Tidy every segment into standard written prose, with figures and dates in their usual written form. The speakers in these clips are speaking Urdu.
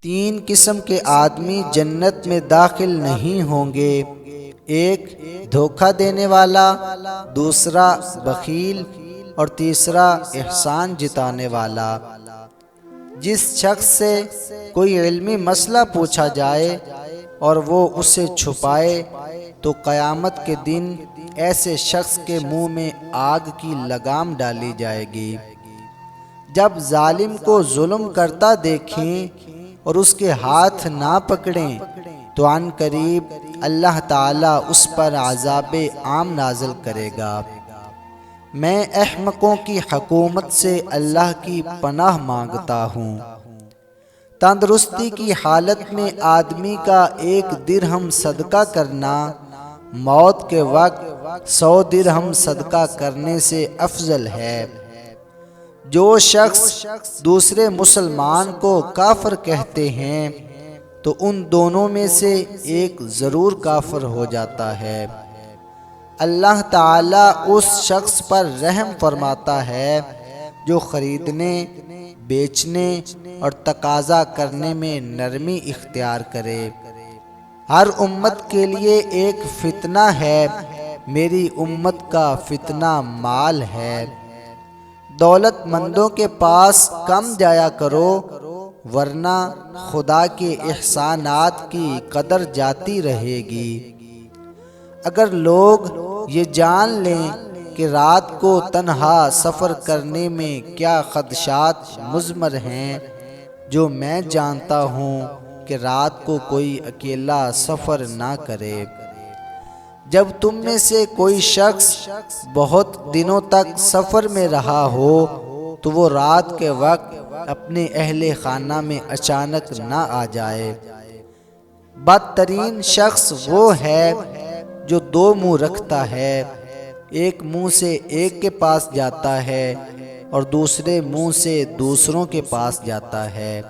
تین قسم کے آدمی جنت میں داخل نہیں ہوں گے۔ ایک دھوکہ دینے والا، دوسرا بخیل اور تیسرا احسان جتانے والا۔ جس شخص سے کوئی علمی مسئلہ پوچھا جائے اور وہ اسے چھپائے تو قیامت کے دن ایسے شخص کے منہ میں آگ کی لگام ڈالی جائے گی۔ جب ظالم کو ظلم کرتا دیکھیں اور اس کے ہاتھ نہ پکڑیں تو عن قریب اللہ تعالیٰ اس پر عذاب عام نازل کرے گا۔ میں احمقوں کی حکومت سے اللہ کی پناہ مانگتا ہوں۔ تندرستی کی حالت میں آدمی کا 1 درہم صدقہ کرنا موت کے وقت 100 درہم صدقہ کرنے سے افضل ہے۔ جو شخص دوسرے مسلمان کو کافر کہتے ہیں تو ان دونوں میں سے ایک ضرور کافر ہو جاتا ہے۔ اللہ تعالیٰ اس شخص پر رحم فرماتا ہے جو خریدنے، بیچنے اور تقاضا کرنے میں نرمی اختیار کرے۔ ہر امت کے لیے ایک فتنہ ہے، میری امت کا فتنہ مال ہے۔ دولت مندوں کے پاس کم جایا کرو ورنہ خدا کے احسانات کی قدر جاتی رہے گی۔ اگر لوگ یہ جان لیں کہ رات کو تنہا سفر کرنے میں کیا خدشات مضمر ہیں، جو میں جانتا ہوں کہ رات کو کوئی اکیلا سفر نہ کرے۔ جب تم میں سے کوئی شخص بہت دنوں تک سفر میں رہا ہو تو وہ رات کے وقت اپنے اہل خانہ میں اچانک نہ آ جائے۔ بدترین شخص وہ ہے جو 2 منہ رکھتا ہے، ایک منہ سے ایک کے پاس جاتا ہے اور دوسرے منہ سے دوسروں کے پاس جاتا ہے۔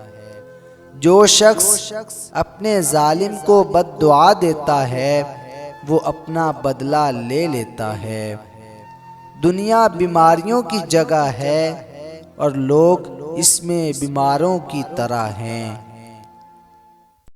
جو شخص اپنے ظالم کو بد دعا دیتا ہے وہ اپنا بدلہ لے لیتا ہے۔ دنیا بیماریوں کی جگہ ہے اور لوگ اس میں بیماروں کی طرح ہیں۔